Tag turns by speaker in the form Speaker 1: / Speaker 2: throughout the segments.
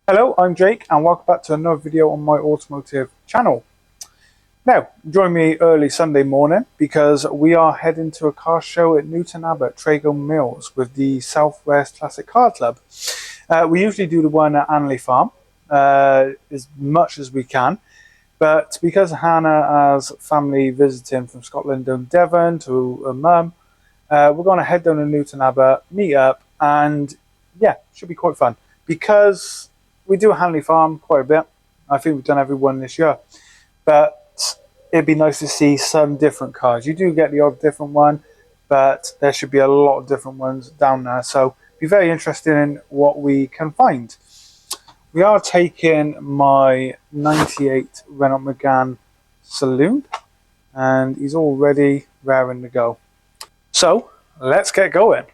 Speaker 1: Hello, I'm Jake and welcome back to another video on my automotive channel. Now, join me early Sunday morning because we are heading to a car show at Newton Abbot, Trago Mills with the Southwest Classic Car Club. We usually do the one at Anley Farm as much as we can, but because Hannah has family visiting from Scotland down Devon to her mum, we're going to head down to Newton Abbot, meet up, and yeah, should be quite fun because we do Hanley Farm quite a bit. I think we've done every one this year, but it'd be nice to see some different cars. You do get the odd different one, but there should be a lot of different ones down there. So be very interested in what we can find. We are taking my 98 Renault Megane Saloon, and he's already raring to go. So let's get going.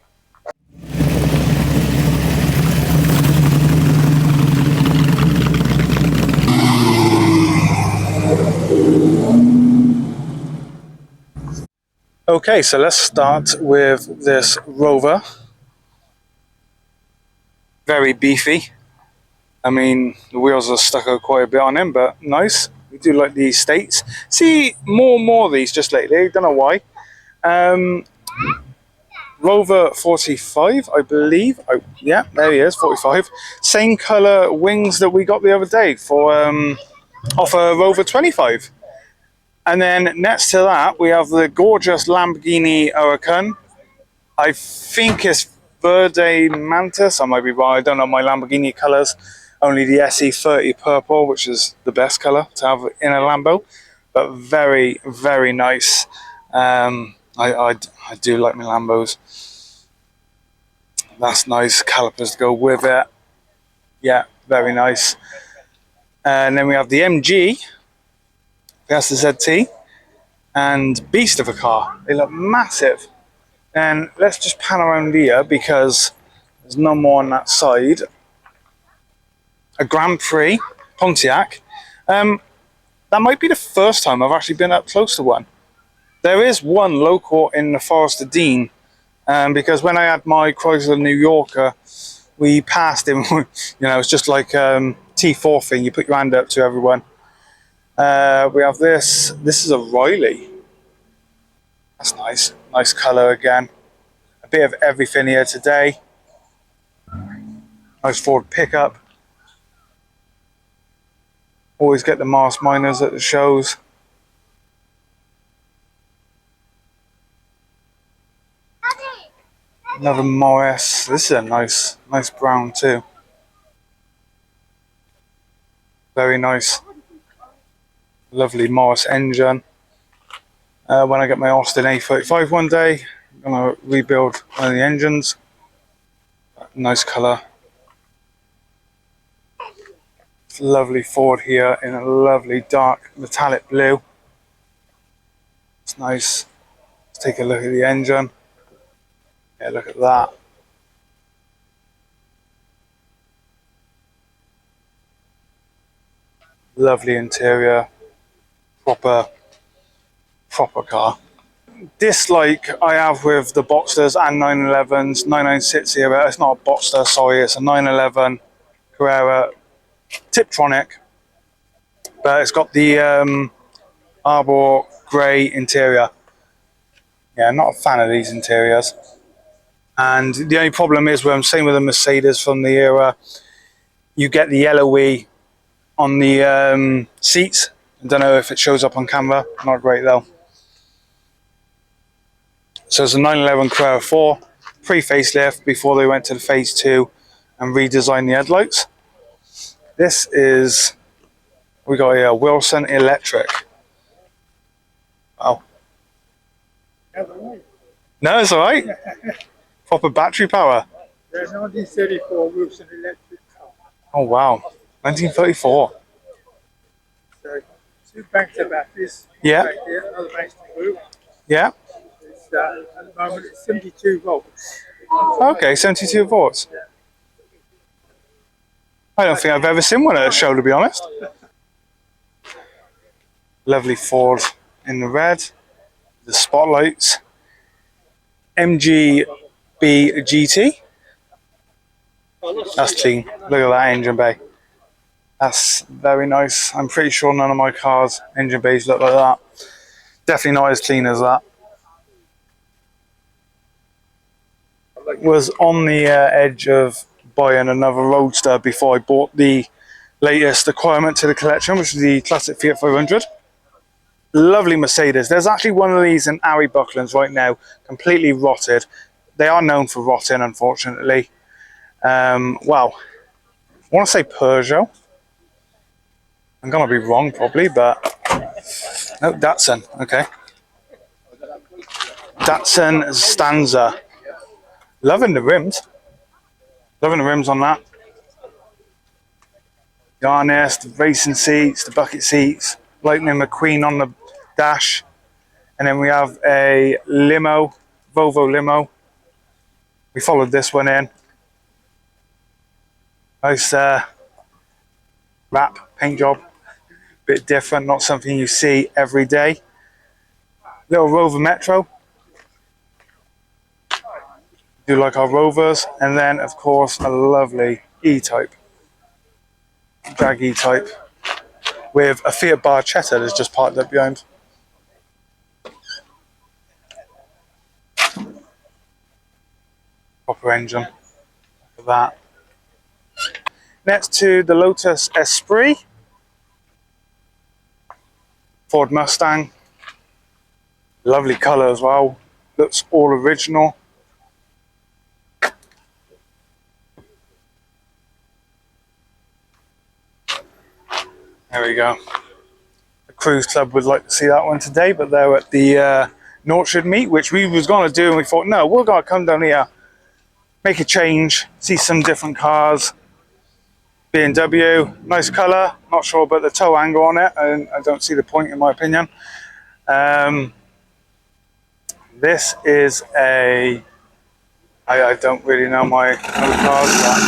Speaker 1: Okay, so let's start with this Rover. Very beefy. I mean, the wheels are stuck out quite a bit on him, but nice. We do like these States. See more and more of these just lately. Don't know why. Rover 45, I believe. Oh, yeah, there he is, 45. Same colour wings that we got the other day for off a Rover 25. And then next to that, we have the gorgeous Lamborghini Huracan. I think it's Verde Mantis. I might be wrong. I don't know my Lamborghini colours. Only the SE30 purple, which is the best colour to have in a Lambo. But very, very nice. I do like my Lambos. That's nice. Calipers to go with it. Yeah, very nice. And then we have the MG. That's the ZT. And beast of a car. They look massive. And let's just pan around here because there's no more on that side. A Grand Prix Pontiac. That might be the first time I've actually been up close to one. There is one local in the Forest of Dean, because when I had my Chrysler New Yorker, we passed him. You know, it's just like T4 thing. You put your hand up to everyone. We have this. This is a Riley. That's nice. Nice colour again. A bit of everything here today. Nice Ford pickup. Always get the Mars Minors at the shows. Another Morris. This is a nice brown too. Very nice. Lovely Morris engine. When I get my Austin A35 one day, I'm going to rebuild one of the engines. Nice colour. Lovely Ford here in a lovely dark metallic blue. It's nice. Let's take a look at the engine. Yeah, look at that. Lovely interior. Proper car. Dislike I have with the Boxsters and 911s, 996 here, but it's not a Boxster, sorry, it's a 911 Carrera Tiptronic, but it's got the Arbor grey interior. Yeah, I'm not a fan of these interiors. And the only problem is when I'm same with the Mercedes from the era, you get the yellowy on the seats. I don't know if it shows up on camera, not great though. So it's a 911 Carrera 4, pre-facelift before they went to the phase 2 and redesigned the headlights. This is, we got here, Wilson Electric. Oh. No, it's alright. Proper battery power.
Speaker 2: Yeah, 1934 Wilson Electric car.
Speaker 1: Oh wow, 1934.
Speaker 2: So, two banks of batteries.
Speaker 1: Yeah.
Speaker 2: Back here, another bank to move.
Speaker 1: Yeah.
Speaker 2: It's, at the moment it's 72 volts.
Speaker 1: Okay, 72 volts.
Speaker 2: Yeah.
Speaker 1: I don't think I've ever seen one at a show, to be honest. Lovely Ford in the red. The spotlights. MG B GT. That's clean. Look at that engine bay. That's very nice. I'm pretty sure none of my cars' engine bays look like that. Definitely not as clean as that. Was on the edge of buying another Roadster before I bought the latest acquirement to the collection, which is the classic Fiat 500. Lovely Mercedes. There's actually one of these in Ari Bucklands right now, completely rotted. They are known for rotting, unfortunately. Well, I want to say Peugeot. I'm going to be wrong probably, but no, Datsun. Okay. Datsun Stanza. Loving the rims. Loving the rims on that. The harness, the racing seats, the bucket seats, Lightning McQueen on the dash. And then we have a limo, Volvo limo. We followed this one in. Nice wrap, paint job. Bit different, not something you see every day. Little Rover Metro. Do like our Rovers. And then, of course, a lovely E-Type. Jag E-Type. With a Fiat Barchetta that's just parked up behind. Proper engine. Look at that. Next to the Lotus Esprit. Ford Mustang. Lovely colour as well. Looks all original. There we go. The Cruise Club would like to see that one today, but they're at the Northshire meet, which we was going to do, and we thought, no, we're going to come down here, make a change, see some different cars. BMW, nice colour. Not sure about the toe angle on it, and I don't see the point in my opinion. This is a... I don't really know my cars, but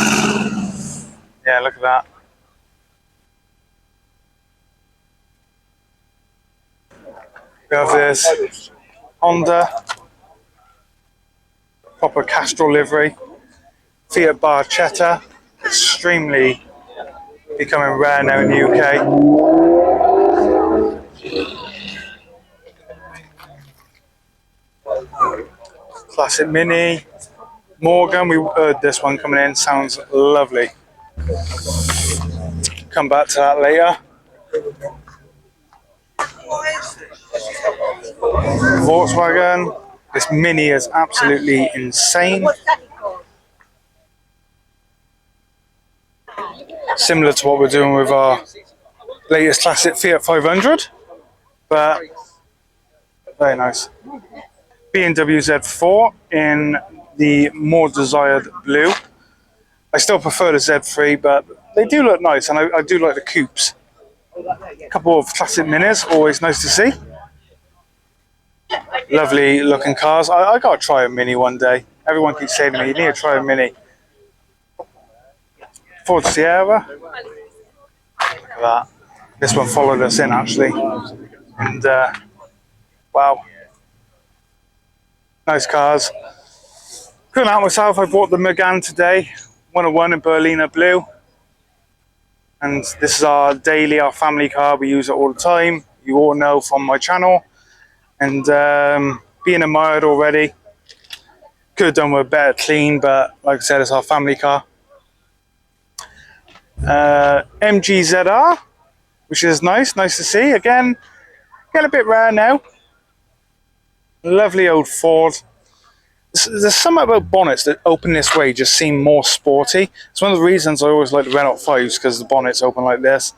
Speaker 1: yeah, look at that. We have this Honda, proper Castrol livery, Fiat Barchetta, extremely becoming rare now in the UK. Classic Mini, Morgan, we heard this one coming in, sounds lovely. Come back to that later. Volkswagen, this Mini is absolutely insane. Similar to what we're doing with our latest classic Fiat 500, but very nice. BMW Z4 in the more desired blue. I still prefer the Z3, but they do look nice, and I do like the coupes. A couple of classic Minis, always nice to see. Lovely looking cars. I gotta try a Mini one day. Everyone keeps saying to me, you need to try a Mini. Ford Sierra. Look at that. This one followed us in actually. And wow. Nice cars. Couldn't help myself, I bought the Megane today. 101 in Berliner Blue. And this is our daily, our family car. We use it all the time. You all know from my channel. And being admired already. Could have done with a better clean, but like I said, it's our family car. MGZR, which is nice to see. Again, getting a bit rare now. Lovely old Ford. There's something about bonnets that open this way just seem more sporty. It's one of the reasons I always like the Renault 5s, because the bonnets open like this.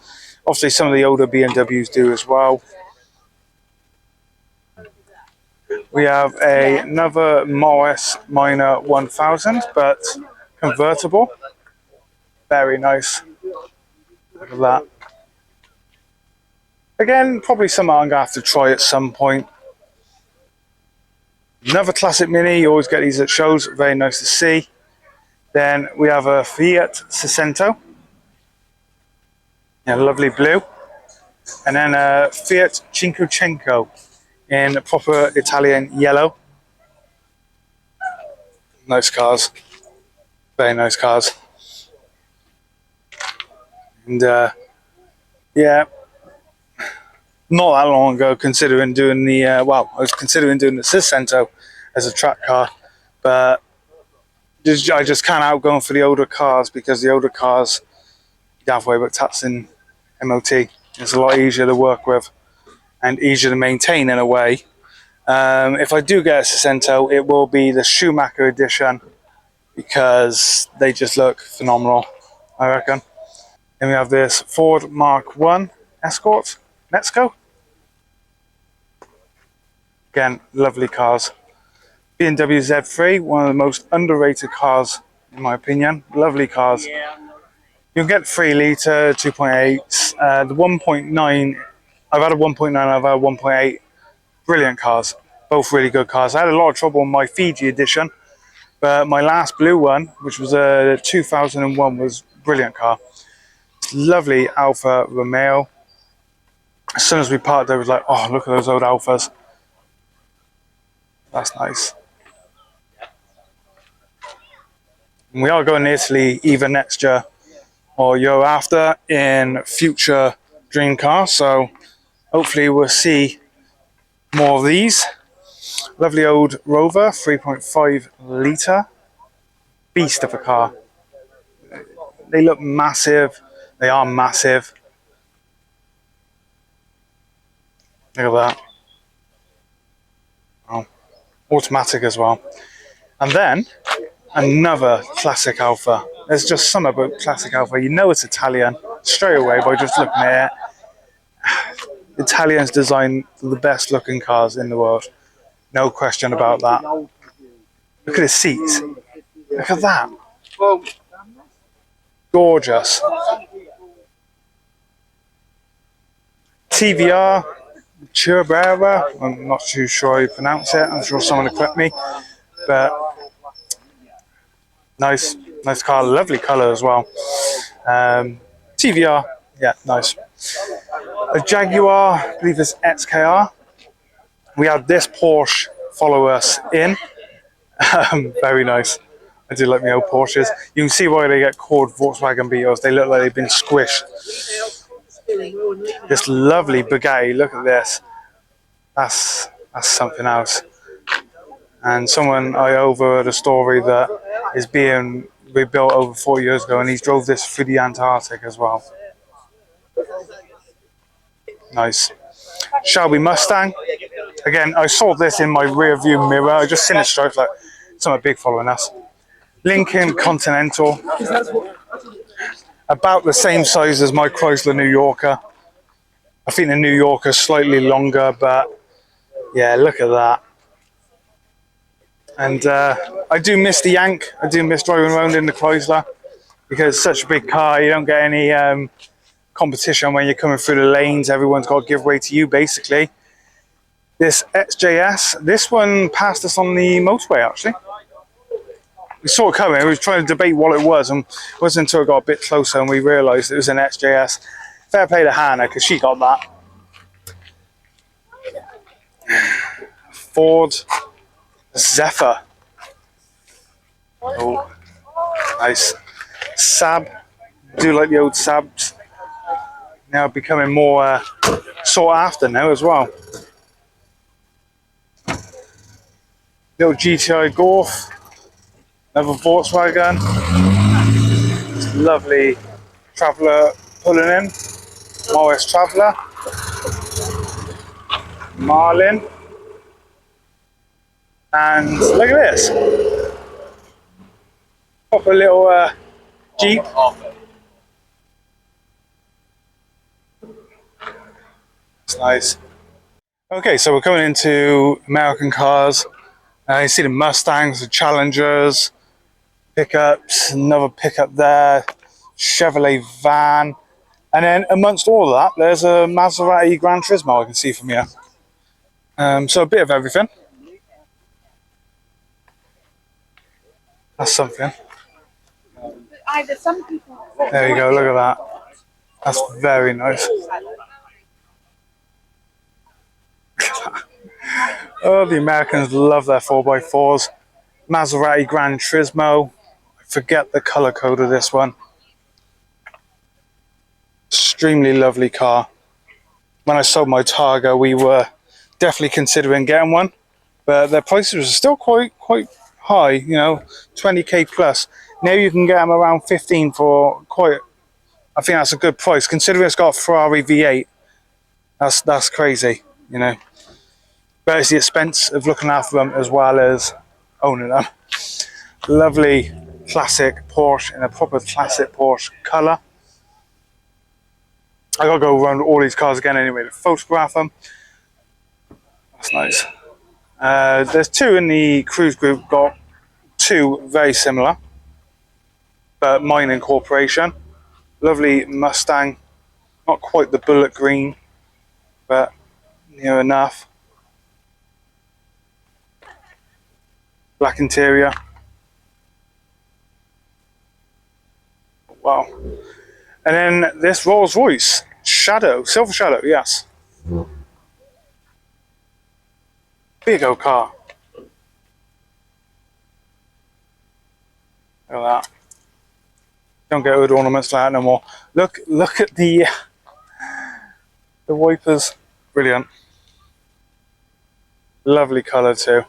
Speaker 1: Obviously some of the older BMWs do as well. We have another Morris Minor 1000, but convertible. Very nice. Look at that. Again, probably something I'm going to have to try at some point. Another classic Mini, you always get these at shows, very nice to see. Then we have a Fiat Seicento. Yeah, lovely blue. And then a Fiat Cinquecento in proper Italian yellow. Nice cars. Very nice cars. And Yeah, not that long ago, considering doing the I was considering doing the Cento as a track car, but I just can't out going for the older cars because the older cars you have to worry about taxing MOT. It's a lot easier to work with and easier to maintain in a way. If I do get a Cento, it will be the Schumacher edition because they just look phenomenal, I reckon. Then we have this Ford Mark 1 Escort. Let's go. Again, lovely cars. BMW Z3, one of the most underrated cars in my opinion. Lovely cars. You'll get 3 litre, 2.8, the 1.9. I've had a 1.9, I've had a 1.8. Brilliant cars. Both really good cars. I had a lot of trouble on my Fiji edition, but my last blue one, which was a 2001, was a brilliant car. It's lovely Alfa Romeo. As soon as we parked, I was like, oh, look at those old Alfas. That's nice. And we are going to Italy either next year or year after in future dream cars, so hopefully we'll see more of these. Lovely old Rover, 3.5 litre. Beast of a car. They look massive. They are massive. Look at that. Oh, automatic as well. And then another classic Alfa. There's just something about classic Alfa. You know it's Italian straight away by just looking at it. Italians design the best looking cars in the world. No question about that. Look at his seats. Look at that. Gorgeous. TVR, Subaru. I'm not too sure how you pronounce it. I'm sure someone will correct me. But nice car. Lovely colour as well. TVR, yeah, nice. A Jaguar, I believe it's XKR. We had this Porsche follow us in. Very nice. I do like my old Porsches. You can see why they get called Volkswagen Beetles. They look like they've been squished. This lovely Bugatti, look at this. That's something else. And someone I overheard a story that is being rebuilt over 40 years ago, and he drove this through the Antarctic as well. Nice. Shelby Mustang. Again, I saw this in my rear view mirror. I just seen it straight, like something big following us. Lincoln Continental. About the same size as my Chrysler New Yorker. I think the New Yorker is slightly longer, but yeah, look at that. And I do miss the Yank. I do miss driving around in the Chrysler because it's such a big car. You don't get any competition when you're coming through the lanes. Everyone's got to give way to you, basically. This XJS, this one passed us on the motorway, actually. We saw it coming. We were trying to debate what it was, and it wasn't until it got a bit closer and we realised it was an XJS. Fair play to Hannah, because she got that. Ford Zephyr. Oh, nice. Saab. I do like the old Saabs. Now becoming more sought after now as well. Little GTI Golf. Another Volkswagen. This lovely Traveller pulling in. Morris Traveller. Marlin. And look at this. Proper little Jeep. It's nice. Okay, so we're coming into American cars. You see the Mustangs, the Challengers, pickups, another pickup there, Chevrolet van. And then amongst all of that, there's a Maserati Gran Turismo I can see from here. So a bit of everything. That's something. There you go, look at that. That's very nice. Oh, the Americans love their 4x4s. Maserati Gran Turismo. I forget the color code of this one. extremely lovely car. When I sold my Targa, we were definitely considering getting one, but their prices were still quite high, you know, 20k plus. Now you can get them around 15 for quite, I think that's a good price considering it's got a Ferrari V8. That's crazy, you know. But it's the expense of looking after them as well as owning them. Lovely classic Porsche in a proper classic Porsche colour. I gotta go around all these cars again anyway to photograph them. That's nice. There's two in the cruise group, got two very similar, but mine incorporation. Lovely Mustang, not quite the bullet green, but near enough. Black interior. Wow. And then this Rolls Royce Shadow, Silver Shadow, yes. Big old car. Look at that. Don't get hood ornaments like that no more. Look at the wipers. Brilliant. Lovely colour too.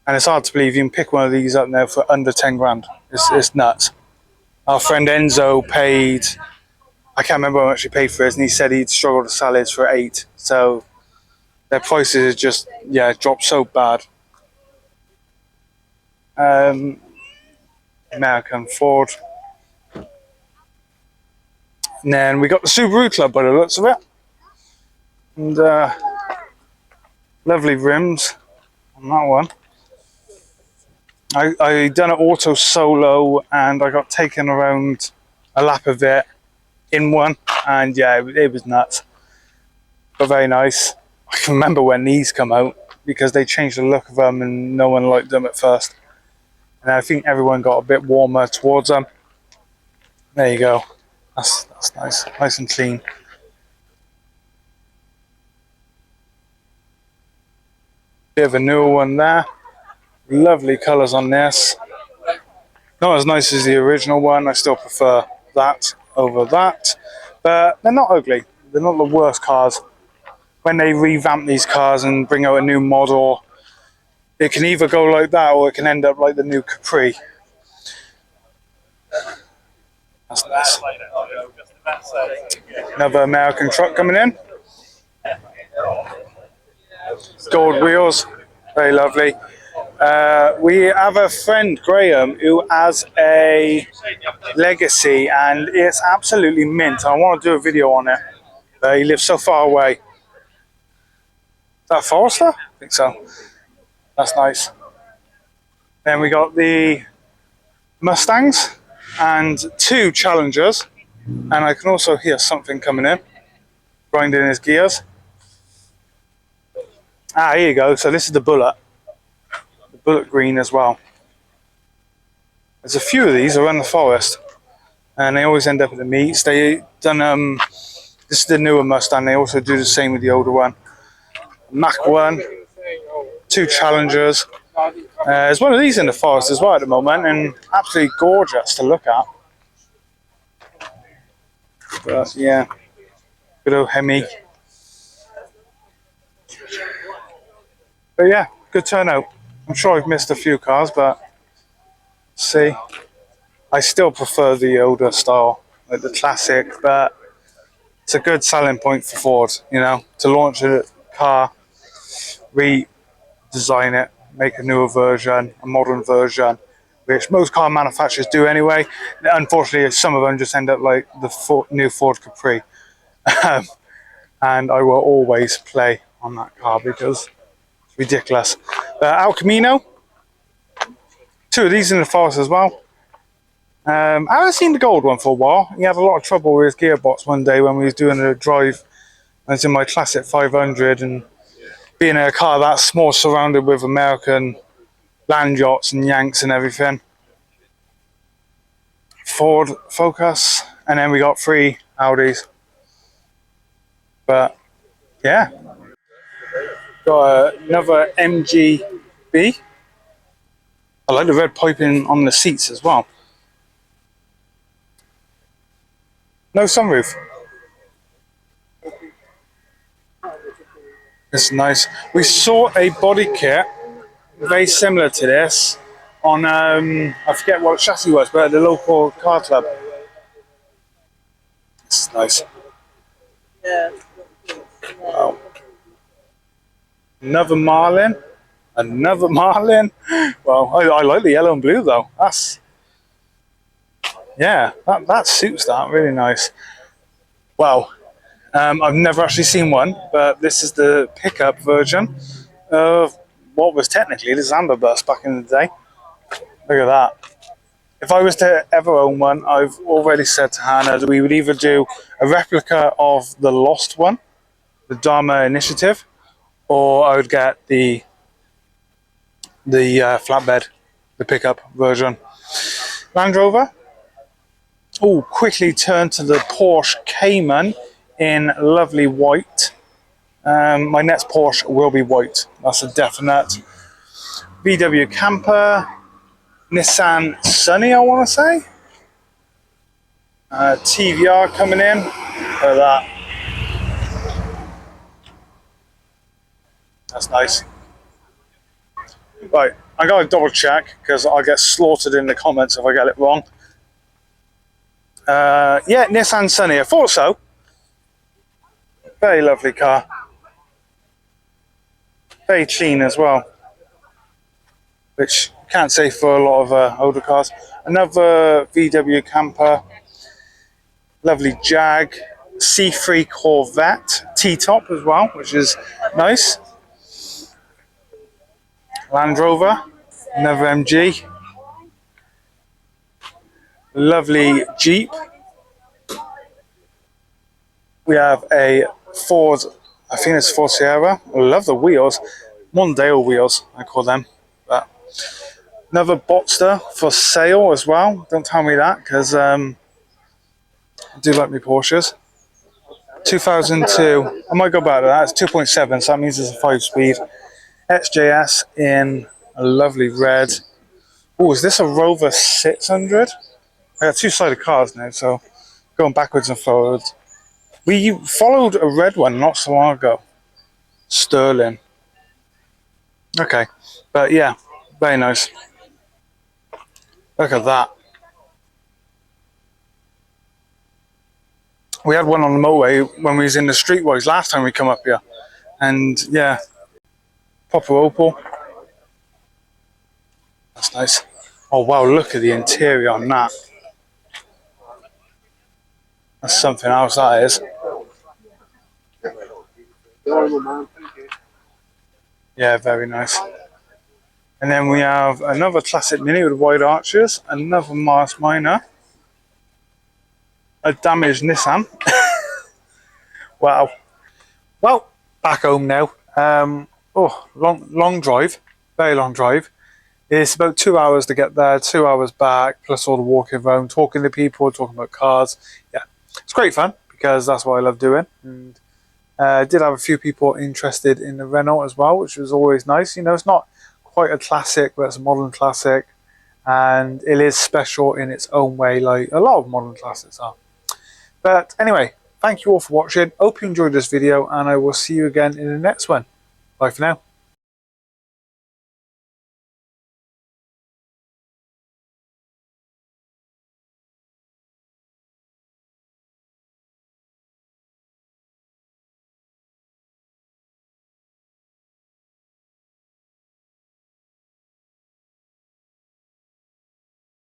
Speaker 1: And it's hard to believe you can pick one of these up now for under 10 grand. It's nuts. Our friend Enzo paid, I can't remember how much he paid for it, and he said he'd struggled to sell his for 8. So their prices just, yeah, dropped so bad. American Ford. And then we got the Subaru Club by the looks of it. And lovely rims on that one. I done an auto solo and I got taken around a lap of it in one, and yeah, it was nuts, but very nice. I can remember when these come out because they changed the look of them and no one liked them at first, and I think everyone got a bit warmer towards them. There you go. That's nice and clean. Bit of a newer one there. Lovely colours on this. Not as nice as the original one. I still prefer that over that. But they're not ugly. They're not the worst cars. When they revamp these cars and bring out a new model, it can either go like that or it can end up like the new Capri. That's nice. Another American truck coming in. Gold wheels. Very lovely. We have a friend, Graham, who has a Legacy and it's absolutely mint. I want to do a video on it. He lives so far away. Is that a Forester? I think so. That's nice. Then we got the Mustangs and 2 Challengers. And I can also hear something coming in, grinding his gears. Ah, here you go. So this is the Bullet. Bullet green as well. There's a few of these around the forest and they always end up at the meets. They done this is the newer Mustang, they also do the same with the older one. Mach 1, 2 Challengers. There's one of these in the forest as well at the moment and absolutely gorgeous to look at. But yeah, good old Hemi. But yeah, good turnout. I'm sure I've missed a few cars, but see, I still prefer the older style, like the classic, but it's a good selling point for Ford, you know, to launch a car, redesign it, make a newer version, a modern version, which most car manufacturers do anyway. Unfortunately, some of them just end up like the new Ford Capri. And I will always play on that car because it's ridiculous. Al Camino, 2 of these in the forest as well. I haven't seen the gold one for a while. He had a lot of trouble with his gearbox one day when we was doing a drive. I was in my classic 500 and being in a car that small surrounded with American land yachts and Yanks and everything. Ford Focus, and then we got 3 Audis. But yeah, got another MGB. I like the red piping on the seats as well. No sunroof. It's nice. We saw a body kit very similar to this on I forget what chassis was, but at the local car club. It's nice.
Speaker 2: Yeah.
Speaker 1: Wow. Another Marlin. Another Marlin. Well, I like the yellow and blue though. Yeah, that suits that really nice. Wow. I've never actually seen one, but this is the pickup version of what was technically the Zamba bus back in the day. Look at that. If I was to ever own one, I've already said to Hannah that we would either do a replica of the lost one, the Dharma Initiative, or I would get the flatbed, the pickup version. Land Rover. Oh, quickly turn to the Porsche Cayman in lovely white. My next Porsche will be white. That's a definite. VW camper. Nissan Sunny, I want to say. TVR coming in. Look at that. That's nice. Right, I got to double check because I'll get slaughtered in the comments if I get it wrong. Yeah, Nissan Sunny. I thought so. Very lovely car. Very clean as well, which you can't say for a lot of older cars. Another VW camper. Lovely Jag. C3 Corvette. T-top as well, which is nice. Land Rover. Another MG. Lovely Jeep. We have a Ford, I think it's Ford Sierra. I love the wheels. Mondeo wheels, I call them. But another Boxster for sale as well. Don't tell me that, because I do like my Porsches. 2002. I might go back to that. It's 2.7, so that means it's a 5-speed. XJS in a lovely red. Oh, is this a Rover 600? I got two-sided cars now, so going backwards and forwards. We followed a red one not so long ago. Sterling. Okay, but yeah, very nice. Look at that. We had one on the motorway when we was in the streetwise last time we come up here. And yeah, proper Opel. That's nice. Oh wow, look at the interior on that. That's something else, that is. Yeah, very nice. And then we have another classic Mini with wide arches, another Mars Minor, a damaged Nissan. Wow. Well, back home now. Long drive, very long drive. It's about 2 hours to get there, 2 hours back, plus all the walking around, talking to people, talking about cars. Yeah, it's great fun because that's what I love doing. And did have a few people interested in the Renault as well, which was always nice. You know, it's not quite a classic, but it's a modern classic, and it is special in its own way, like a lot of modern classics are. But anyway, thank you all for watching. Hope you enjoyed this video, and I will see you again in the next one. Bye for now.